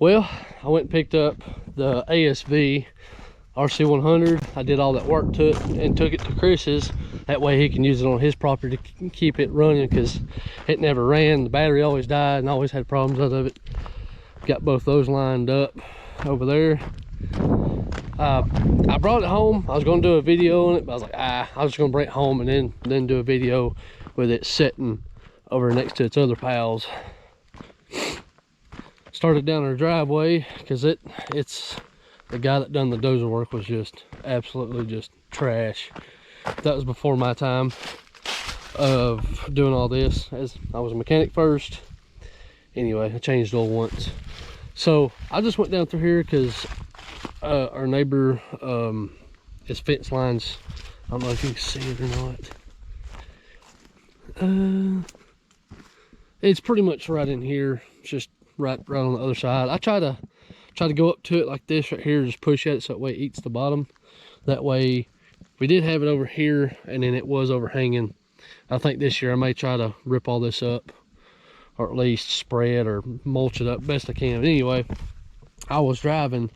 Well, I went and picked up the ASV RC100. I did all that work to it and took it to Chris's. That way he can use it on his property to keep it running, because it never ran. The battery always died and always had problems out of it. Got both those lined up over there. I brought it home. I was going to do a video on it, but I was like, I was just going to bring it home and then do a video with it sitting over next to its other pals. Started down our driveway because it's the guy that done the dozer work was just absolutely just trash. That was before my time of doing all this, as I was a mechanic first. Anyway, I changed oil once. So I just went down through here because our neighbor, his fence lines, I don't know if you can see it or not. It's pretty much right in here. It's just right on the other side. I try to go up to it like this right here, just push at it so that way it eats the bottom. That way, we did have it over here and then it was overhanging. I think this year I may try to rip all this up, or at least spray it or mulch it up best I can. But anyway, I was driving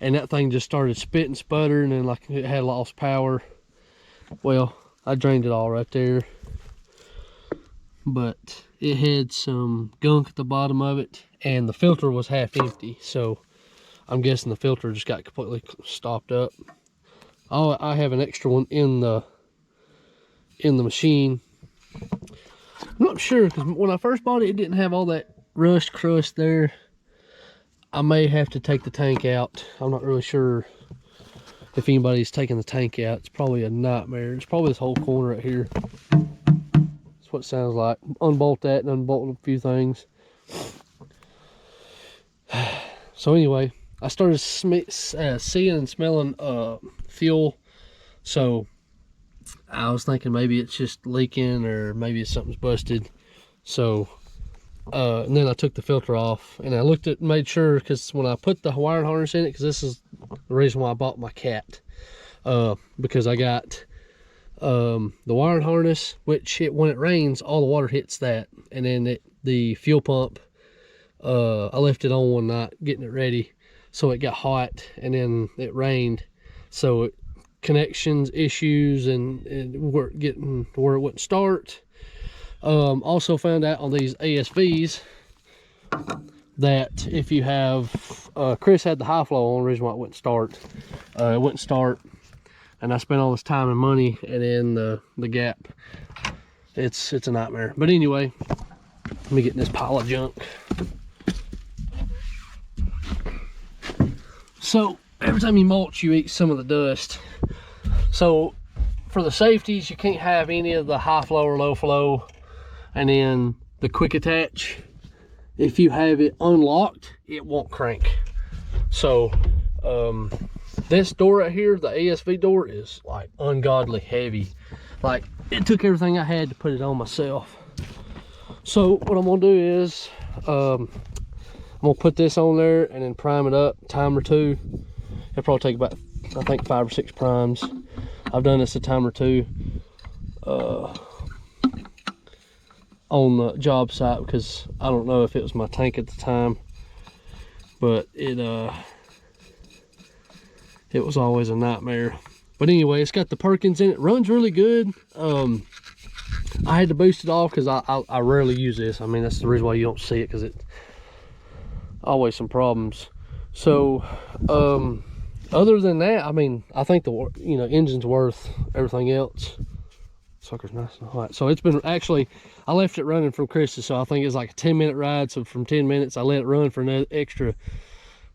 and that thing just started spitting, sputtering, and like it had lost power. Well, I drained it all right there, but it had some gunk at the bottom of it and the filter was half empty, so I'm guessing the filter just got completely stopped up. I have an extra one in the machine. I'm not sure, because when I first bought it, it didn't have all that rust crust there. I may have to take the tank out. I'm not really sure if anybody's taking the tank out. It's probably a nightmare. It's probably this whole corner right here. That's what it sounds like. Unbolt that and unbolt a few things. So anyway, I started seeing and smelling fuel. So I was thinking maybe it's just leaking, or maybe something's busted. So and then I took the filter off and I looked at, made sure, because when I put the wiring harness in it, because this is the reason why I bought my cat, because I got the wiring harness, which when it rains, all the water hits that, and then the fuel pump, I left it on one night getting it ready, so it got hot and then it rained, so connections issues and we're getting to where it wouldn't start. Also found out on these ASVs that if you have Chris had the high flow on, the reason why it wouldn't start, and I spent all this time and money, and then the gap, it's a nightmare. But anyway, let me get in this pile of junk. So every time you mulch, you eat some of the dust. So for the safeties, you can't have any of the high flow or low flow. And then the quick attach, if you have it unlocked, it won't crank. So this door right here, the ASV door, is like ungodly heavy. Like, it took everything I had to put it on myself. So what I'm gonna do is I'm gonna put this on there and then prime it up, time or two. It'll probably take about, I think, 5 or 6 primes. I've done this a time or two on the job site, because I don't know if it was my tank at the time, but it was always a nightmare. But anyway, it's got the Perkins in it. Runs really good. I had to boost it off because I rarely use this. I mean, that's the reason why you don't see it, because it's always some problems. So other than that, I mean, I think the engine's worth everything else. Sucker's nice and hot. So it's been, actually, I left it running from Chris's, so I think it's like a 10-minute ride. So from 10 minutes, I let it run for another extra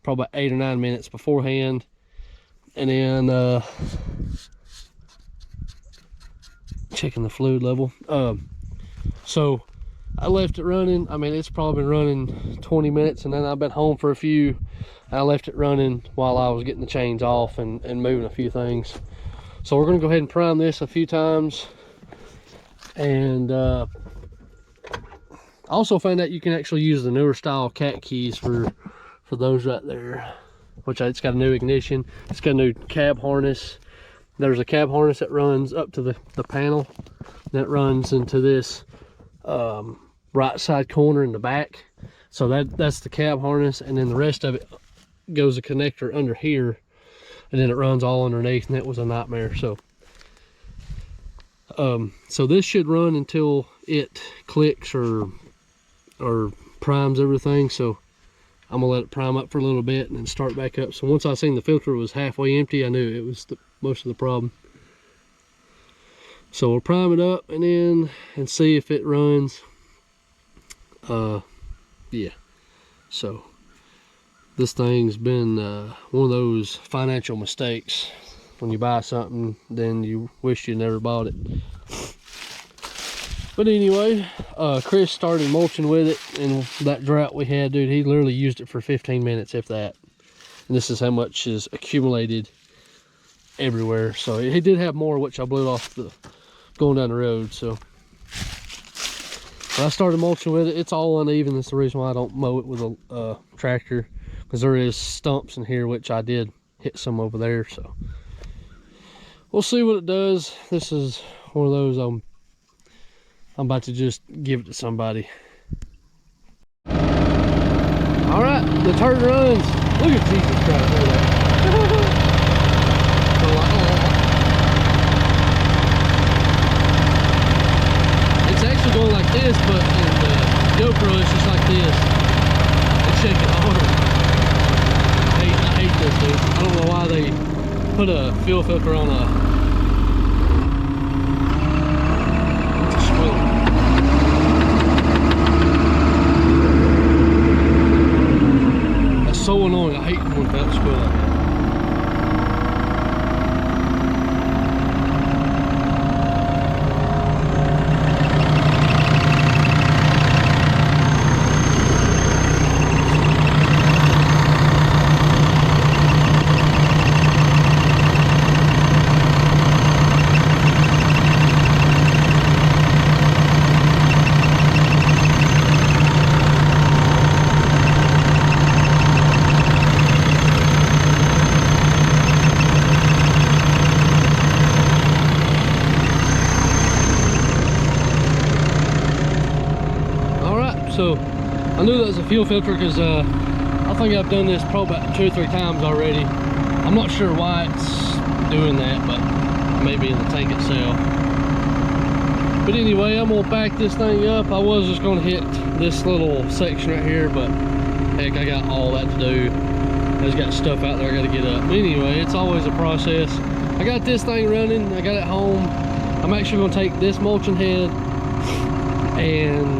probably 8 or 9 minutes beforehand. And then checking the fluid level. So I left it running. I mean, it's probably been running 20 minutes, and then I've been home for a few. I left it running while I was getting the chains off and moving a few things. So we're gonna go ahead and prime this a few times. And I also found out you can actually use the newer style cat keys for those right there, which it's got a new ignition, it's got a new cab harness. There's a cab harness that runs up to the panel that runs into this right side corner in the back. So that's the cab harness, and then the rest of it goes a connector under here, and then it runs all underneath, and that was a nightmare. So so this should run until it clicks or primes everything. So I'm gonna let it prime up for a little bit and then start back up. So once I seen the filter was halfway empty, I knew it was most of the problem. So we'll prime it up and see if it runs. Yeah, so this thing's been one of those financial mistakes. When you buy something, then you wish you never bought it. But anyway, Chris started mulching with it, and that drought we had, dude, he literally used it for 15 minutes, if that. And this is how much is accumulated everywhere. So he did have more, which I blew off going down the road. So I started mulching with it. It's all uneven. That's the reason why I don't mow it with a tractor, because there is stumps in here, which I did hit some over there. So we'll see what it does. This is one of those I'm about to just give it to somebody. All right, the turd runs. Look at Jesus Christ. Look at that. It's actually going like this, but in the GoPro it's just like this. It's shaking hard. I hate this, dude. I don't know why they put a fuel filter on a squirrel. That's so annoying. I hate when that squirrel like that. So I knew that was a fuel filter because I think I've done this probably about 2 or 3 times already. I'm not sure why it's doing that, but maybe in the tank itself. But anyway, I'm gonna back this thing up. I was just gonna hit this little section right here, but heck, I got all that to do. I just got stuff out there I gotta get up. But anyway, it's always a process. I got this thing running, I got it home. I'm actually gonna take this mulching head and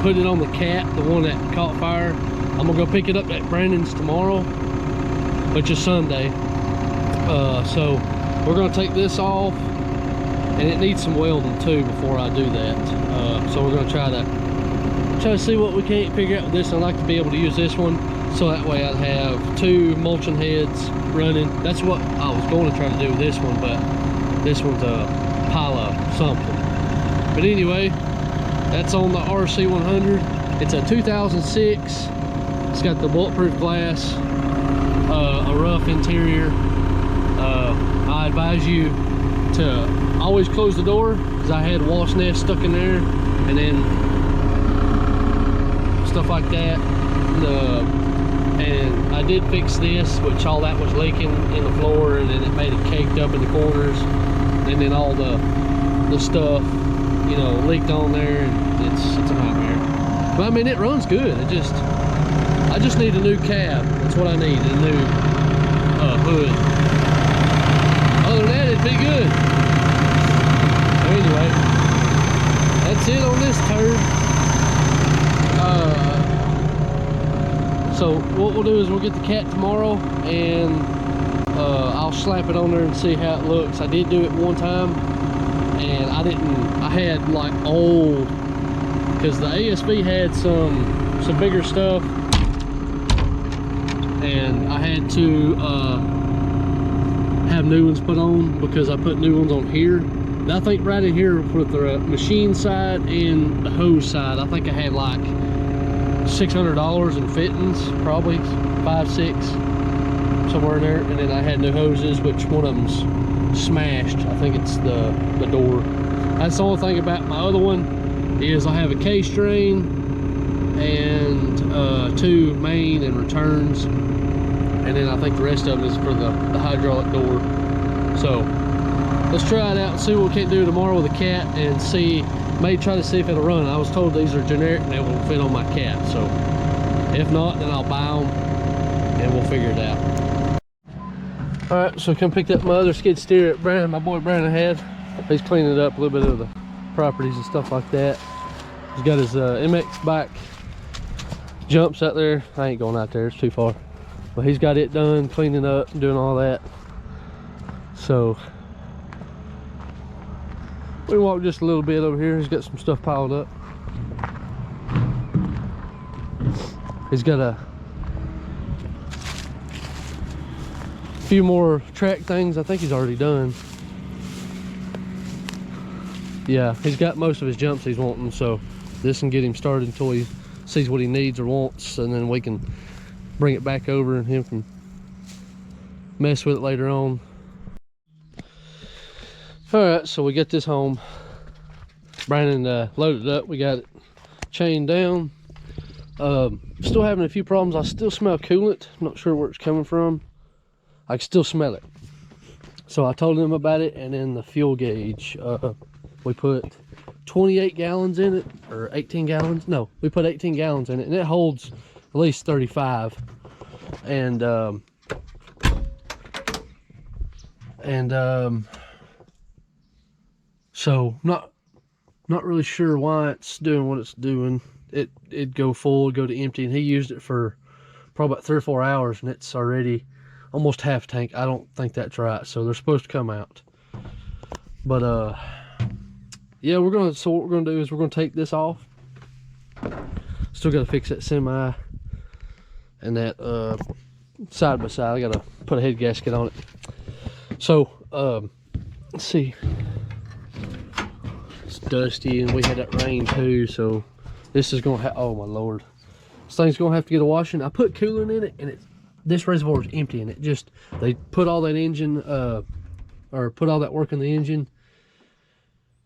put it on the cat, the one that caught fire. I'm gonna go pick it up at Brandon's tomorrow, which is Sunday. So we're gonna take this off, and it needs some welding too before I do that. So we're gonna try to see what we can't figure out with this. I'd like to be able to use this one, so that way I'd have 2 mulching heads running. That's what I was going to try to do with this one, but this one's a pile of something. But anyway, that's on the RC100. It's a 2006. It's got the bulletproof glass, a rough interior. I advise you to always close the door, because I had wasp nest stuck in there, and then stuff like that. And I did fix this, which all that was leaking in the floor, and then it made it caked up in the corners, and then all the stuff, you know, leaked on there, and it's a nightmare. But I mean, it runs good. I just need a new cab. That's what I need, a new hood. Other than that, it'd be good. So anyway, that's it on this turd. So what we'll do is we'll get the cat tomorrow, and I'll slap it on there and see how it looks. I did do it one time, and I had like old, because the ASB had some bigger stuff, and I had to have new ones put on, because I put new ones on here. And I think right in here with the machine side and the hose side, I think I had like $600 in fittings, probably 5, 6, somewhere in there. And then I had new hoses, which one of them's smashed. I think it's the door. That's the only thing about my other one, is I have a case drain and 2 main and returns, and then I think the rest of them is for the hydraulic door. So let's try it out and see what we can do tomorrow with the cat, and see, may try to see if it'll run. I was told these are generic and they will fit on my cat, so if not, then I'll buy them and we'll figure it out. All right, so come picked up my other skid steer that my boy Brandon had. He's cleaning up a little bit of the properties and stuff like that. He's got his MX bike jumps out there. I ain't going out there, it's too far. But he's got it done, cleaning up and doing all that. So we walked just a little bit over here. He's got some stuff piled up. He's got a few more track things I think he's already done. Yeah, he's got most of his jumps he's wanting, so this can get him started until he sees what he needs or wants, and then we can bring it back over and him can mess with it later on. All right, so we get this home. Brandon loaded it up. We got it chained down. Still having a few problems. I still smell coolant. I'm not sure where it's coming from. I can still smell it. So I told him about it, and then the fuel gauge. We put 28 gallons in it, or 18 gallons. No, we put 18 gallons in it, and it holds at least 35. And so not really sure why it's doing what it's doing. It'd go full, go to empty, and he used it for probably about 3 or 4 hours, and it's already almost half tank. I don't think that's right, so they're supposed to come out. But yeah, so what we're gonna do is we're gonna take this off. Still gotta fix that semi and that side by side. I gotta put a head gasket on it. So let's see, it's dusty and we had that rain too, so this is gonna have, oh my lord, this thing's gonna have to get a washing. I put coolant in it, and this reservoir is empty, and they put all that engine or put all that work in the engine,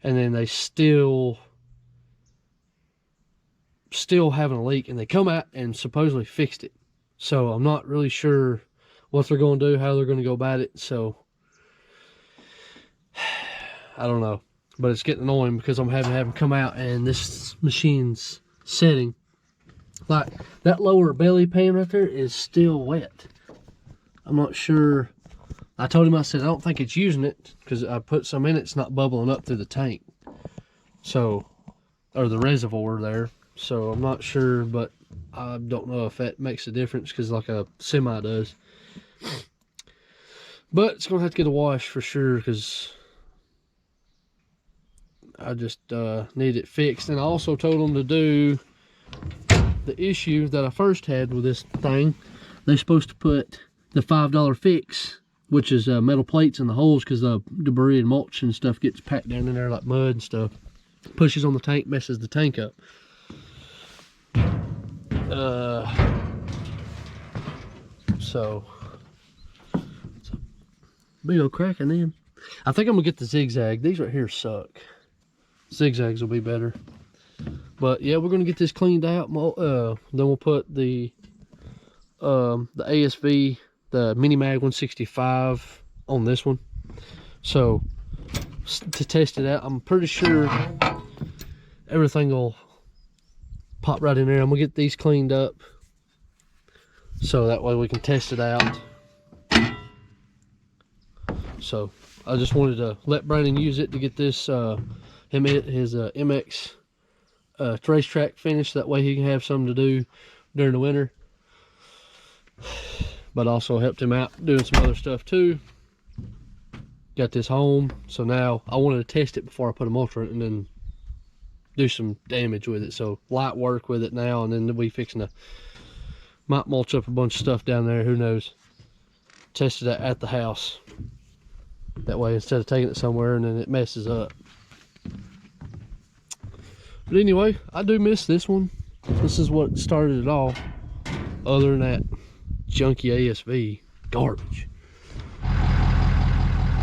and then they still having a leak, and they come out and supposedly fixed it. So I'm not really sure what they're going to do, how they're going to go about it. So I don't know, but it's getting annoying because I'm having to have them come out, and this machine's setting. Like that lower belly pan right there is still wet. I'm not sure. I told him, I said, I don't think it's using it because I put some in it. It's not bubbling up through the tank. So, or the reservoir there. So I'm not sure, but I don't know if that makes a difference because like a semi does. But it's going to have to get a wash for sure because I just need it fixed. And I also told them to do the issue that I first had with this thing. They're supposed to put the $5 fix, which is metal plates in the holes because the debris and mulch and stuff gets packed down in there like mud and stuff. Pushes on the tank, messes the tank up. So it's a big old crack in them. I think I'm gonna get the zigzag. These right here suck. Zigzags will be better. But yeah, we're gonna get this cleaned out. Then we'll put the ASV, the Mini Mag 165 on this one. So to test it out, I'm pretty sure everything will pop right in there. I'm gonna get these cleaned up so that way we can test it out. So I just wanted to let Brandon use it to get this his MX racetrack finished. That way he can have something to do during the winter, but also helped him out doing some other stuff too. Got this home, so now I wanted to test it before I put a mulch on it and then do some damage with it. So light work with it now, and then we fixing to might mulch up a bunch of stuff down there, who knows. Test it at the house, that way instead of taking it somewhere and then it messes up. But anyway, I do miss this one. This is what started it all, other than that junky ASV garbage.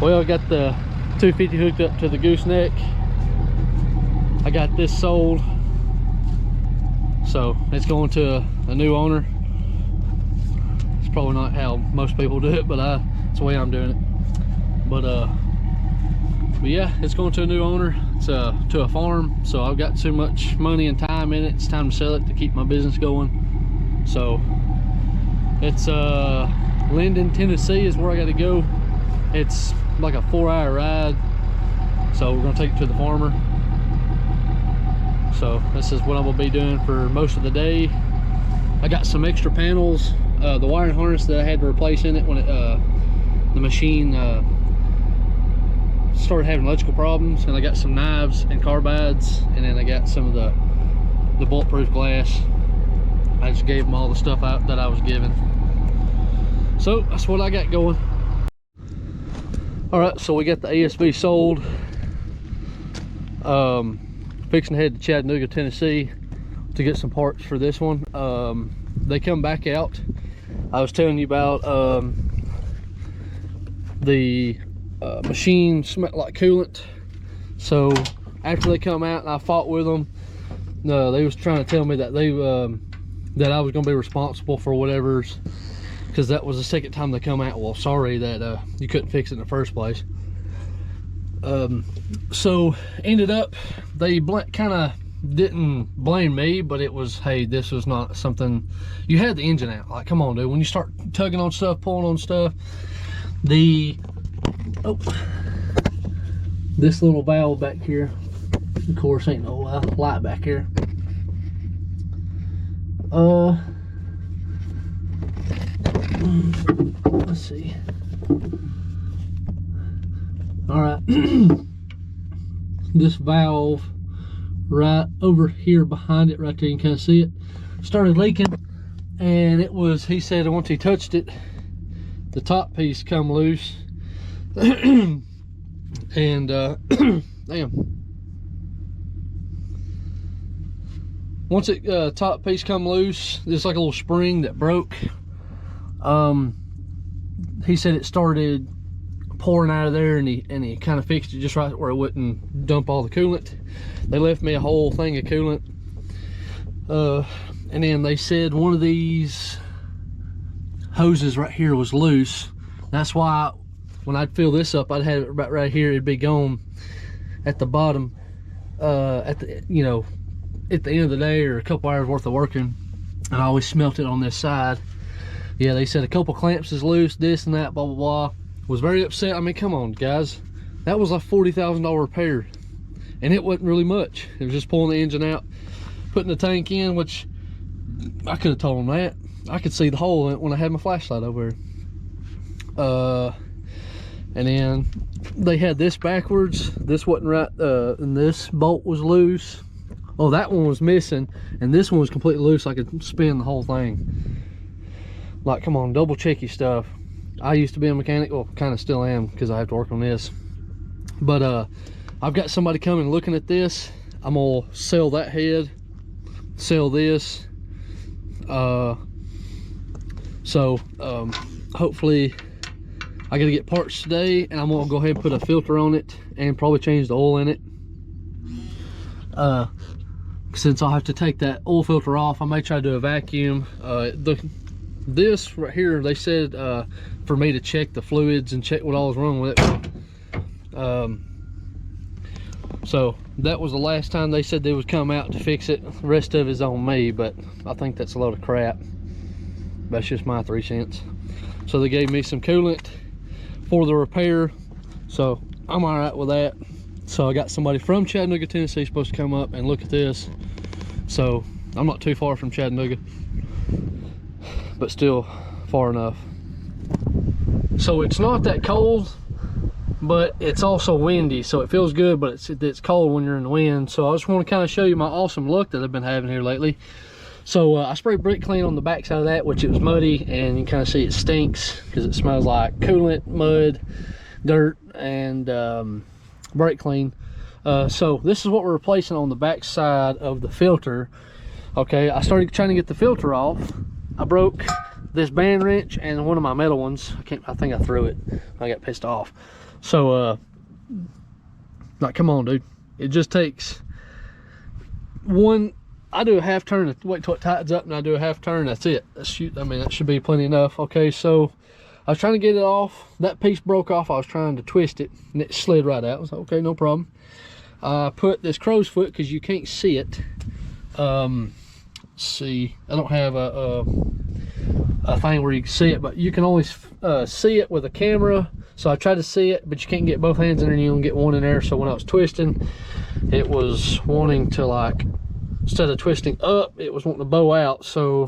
Well, I got the 250 hooked up to the gooseneck. I got this sold So it's going to a new owner. It's probably not how most people do it, but it's the way I'm doing it. But yeah, it's going to a new owner. It's to a farm, so I've got too much money and time in it. It's time to sell it to keep my business going. So it's Linden, Tennessee is where I got to go. It's like a 4-hour ride, so we're gonna take it to the farmer. So this is what I'm gonna be doing for most of the day. I got some extra panels, the wiring harness that I had to replace in it when the machine started having electrical problems, and I got some knives and carbides, and then I got some of the bulletproof glass. I just gave them all the stuff out that I was given. So that's what I got going. All right, so we got the ASV sold. Fixing to head to Chattanooga, Tennessee to get some parts for this one. They come back out. I was telling you about the machine smelled like coolant. So after they come out and I fought with them, they was trying to tell me that they that I was going to be responsible for whatever's, because that was the second time they come out. Well, sorry that you couldn't fix it in the first place. So ended up they kind of didn't blame me, but it was, hey, this was not something. You had the engine out. Like, come on, dude, when you start tugging on stuff, pulling on stuff, this little valve back here, of course ain't no light back here. Let's see. All right. This valve right over here behind it, right there, you can kind of see it, started leaking, and it was, he said once he touched it, the top piece come loose. And damn, once it top piece come loose, there's like a little spring that broke. He said it started pouring out of there, and he kind of fixed it just right where it wouldn't dump all the coolant. They left me a whole thing of coolant, and then they said one of these hoses right here was loose. That's why when I'd fill this up, I'd have it about right here. It'd be gone at the bottom, at the, you know, at the end of the day or a couple hours worth of working, and I always smelt it on this side. Yeah, they said a couple clamps is loose, this and that, blah blah blah. Was very upset. I mean, come on guys, that was a $40,000 repair, and it wasn't really much. It was just pulling the engine out, putting the tank in, which I could have told them that. I could see the hole in it when I had my flashlight over here. And then they had this backwards. This wasn't right, and this bolt was loose. Oh, that one was missing, and this one was completely loose. I could spin the whole thing. Like, come on, double check your stuff. I used to be a mechanic, well, kind of still am, because I have to work on this. But I've got somebody coming looking at this. I'm gonna sell that head, sell this. Hopefully I gotta get parts today, and I'm gonna go ahead and put a filter on it and probably change the oil in it. Since I'll have to take that oil filter off, I may try to do a vacuum. This right here, they said for me to check the fluids and check what all was wrong with it. So that was the last time they said they would come out to fix it. The rest of it is on me, but I think that's a load of crap. That's just my 3 cents. So they gave me some coolant for the repair, so I'm all right with that. So I got somebody from Chattanooga, Tennessee supposed to come up and look at this. So I'm not too far from Chattanooga, but still far enough. So it's not that cold, but it's also windy, so it feels good, but it's cold when you're in the wind. So I just want to kind of show you my awesome look that I've been having here lately. So I sprayed brake clean on the back side of that, which it was muddy, and you can kind of see it stinks because it smells like coolant, mud, dirt, and brake clean. So this is what we're replacing on the back side of the filter. Okay, I started trying to get the filter off. I broke this band wrench and one of my metal ones. I think I threw it. I got pissed off. So like, come on dude, it just takes one I do a half turn, wait till it tightens up, and I do a half turn. That's it. I mean, that should be plenty enough. Okay, so I was trying to get it off. That piece broke off. I was trying to twist it, and it slid right out. I was like, okay, no problem. I put this crow's foot, because you can't see it. Let's see, I don't have a thing where you can see it, but you can only see it with a camera. So I tried to see it, but you can't get both hands in there, and you only get one in there. So when I was twisting, it was wanting to, like, instead of twisting up, it was wanting to bow out. So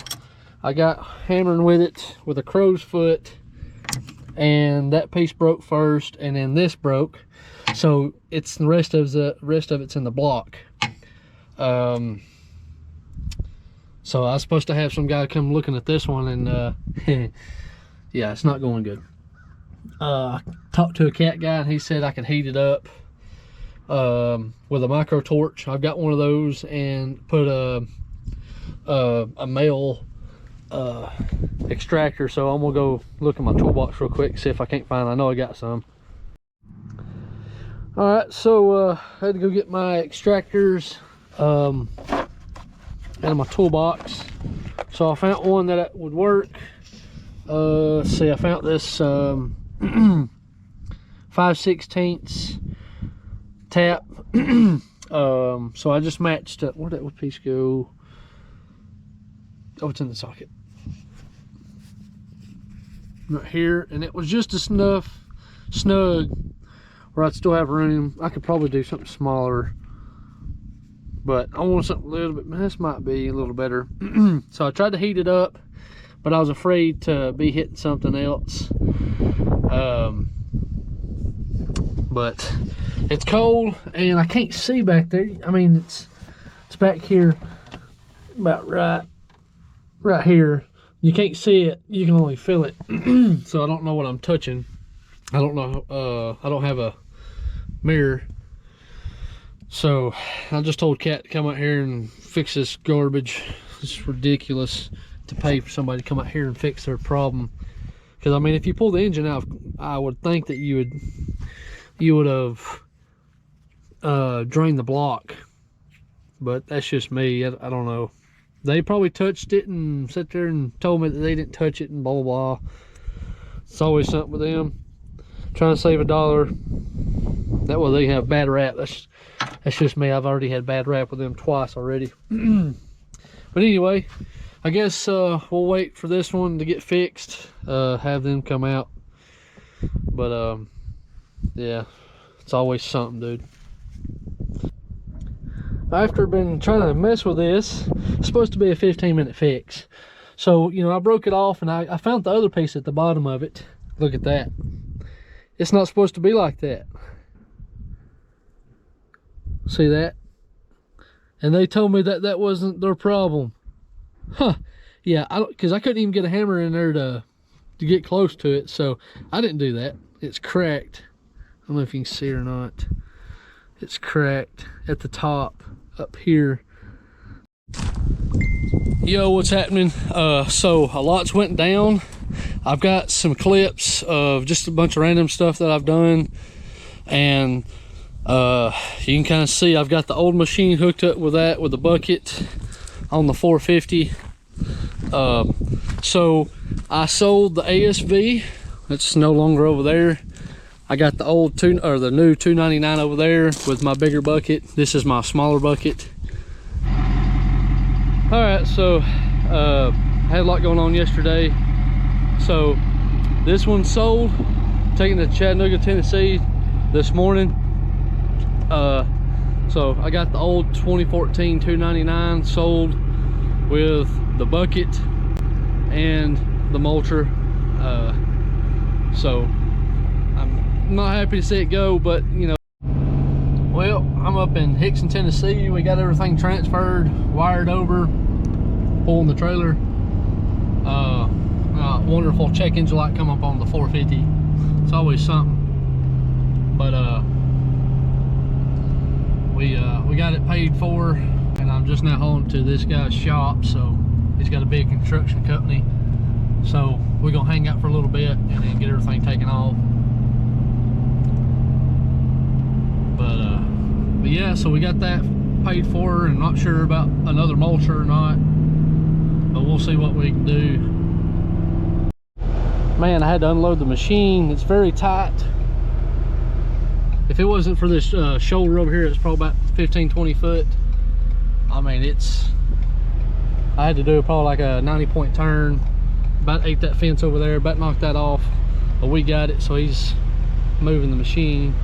I got hammering with it with a crow's foot, and that piece broke first, and then this broke. So it's the rest of it's in the block. So I was supposed to have some guy come looking at this one, and yeah, it's not going good. Talked to a cat guy, and he said I could heat it up with a micro torch. I've got one of those, and put a male extractor. So I'm gonna go look in my toolbox real quick, see if I can't find. I know I got some. All right, so I had to go get my extractors out of my toolbox. So I found one that would work. Let's see, I found this 5/16 tap. So I just matched up. Where'd that piece go? Oh, it's in the socket right here, and it was just enough snug where I'd still have room. I could probably do something smaller, but I want something a little bit. This might be a little better. So I tried to heat it up, but I was afraid to be hitting something else. But it's cold, and I can't see back there. I mean, it's back here, about right here. You can't see it. You can only feel it. So I don't know what I'm touching. I don't know. I don't have a mirror. So I just told Kat to come out here and fix this garbage. It's ridiculous to pay for somebody to come out here and fix their problem. Because I mean, if you pull the engine out, I would think that you would have drained the block. But that's just me. I don't know. They probably touched it and sat there and told me that they didn't touch it and blah blah blah. It's always something with them. Trying to save $1. That way they have bad rap. That's just me. I've already had bad rap with them twice already. But anyway, I guess we'll wait for this one to get fixed. Have them come out. But yeah, it's always something, dude. After been trying to mess with this, it's supposed to be a 15-minute fix. So, you know, I broke it off, and I found the other piece at the bottom of it. Look at that. It's not supposed to be like that. See that? And they told me that that wasn't their problem. Huh. Yeah, because I couldn't even get a hammer in there to get close to it, so I didn't do that. It's cracked. I don't know if you can see it or not. It's cracked at the top up here. Yo, what's happening? So a lot's went down. I've got some clips of just a bunch of random stuff that I've done, and you can kind of see I've got the old machine hooked up with that, with the bucket on the 450. So I sold the ASV. It's no longer over there. I got the old the new 299 over there with my bigger bucket. This is my smaller bucket. All right, so had a lot going on yesterday. So this one's sold, taken to Chattanooga, Tennessee this morning. So I got the old 2014 299 sold with the bucket and the mulcher. So I'm not happy to see it go, but you know. Well, I'm up in Hickson, Tennessee. We got everything transferred, wired over, pulling the trailer. Wonderful check engine light come up on the 450. It's always something. But we got it paid for, and I'm just now hauling to this guy's shop. So he's got a big construction company. So we're gonna hang out for a little bit and then get everything taken off. But yeah, so we got that paid for, and not sure about another mulcher or not, but we'll see what we can do. Man, I had to unload the machine. It's very tight. If it wasn't for this shoulder over here, it's probably about 15-20 foot. I mean, I had to do probably like a 90-point turn, about ate that fence over there, about knocked that off, but we got it, so he's moving the machine.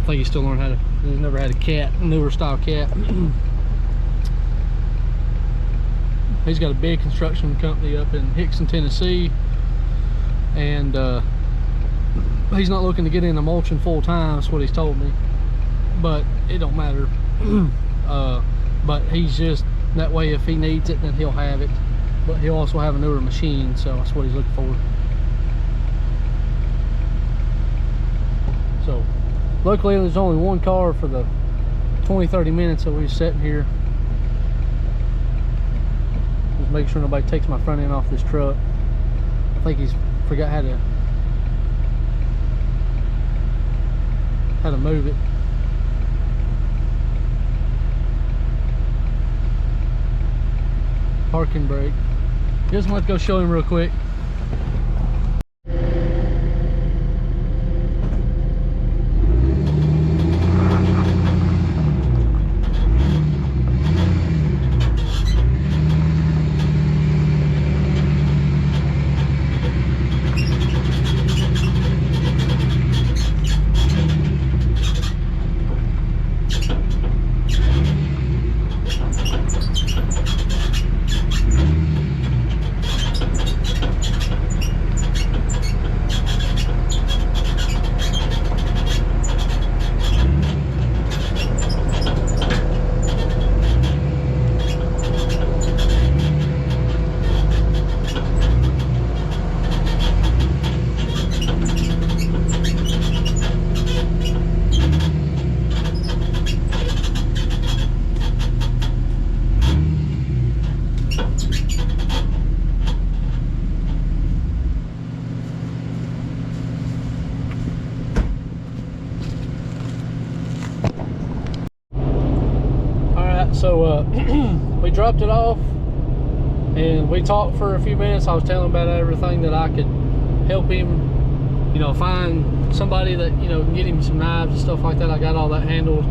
I think he's still learning how to, he's never had a cat, newer style cat. He's got a big construction company up in Hickson, Tennessee, and he's not looking to get into mulching full time. That's what he's told me, but it don't matter. But he's just that way. If he needs it, then he'll have it, but he'll also have a newer machine, so that's what he's looking for. So luckily there's only one car for the 20-30 minutes that we were sitting here. Just make sure nobody takes my front end off this truck. I think he's forgot how to move it. Parking brake. Just want to go show him real quick. So we dropped it off and we talked for a few minutes. I was telling him about everything that I could help him, you know, find somebody that, you know, can get him some knives and stuff like that. I got all that handled.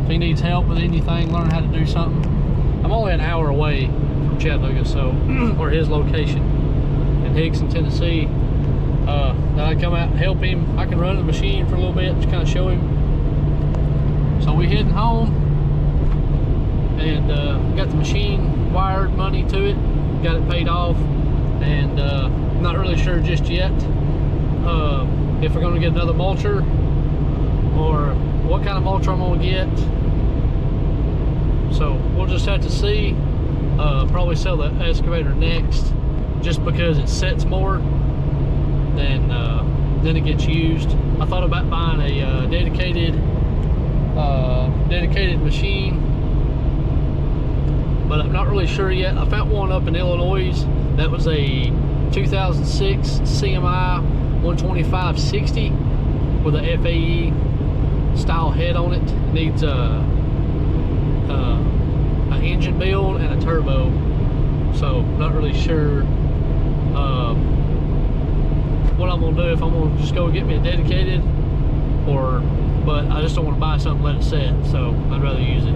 If he needs help with anything, learn how to do something. I'm only an hour away from Chattanooga, so or his location in Hickson, Tennessee. That I come out and help him. I can run the machine for a little bit, just kind of show him. So we heading home. And got the machine wired, money to it, got it paid off, and not really sure just yet if we're going to get another mulcher or what kind of mulcher I'm going to get. So we'll just have to see. Probably sell the excavator next, just because it sets more than it gets used. I thought about buying a dedicated machine, but I'm not really sure yet. I found one up in Illinois that was a 2006 CMI 125/60 with a FAE style head on it. It needs an engine build and a turbo, so not really sure what I'm gonna do, if I'm gonna just go get me a dedicated, but I just don't want to buy something and let it set, so I'd rather use it.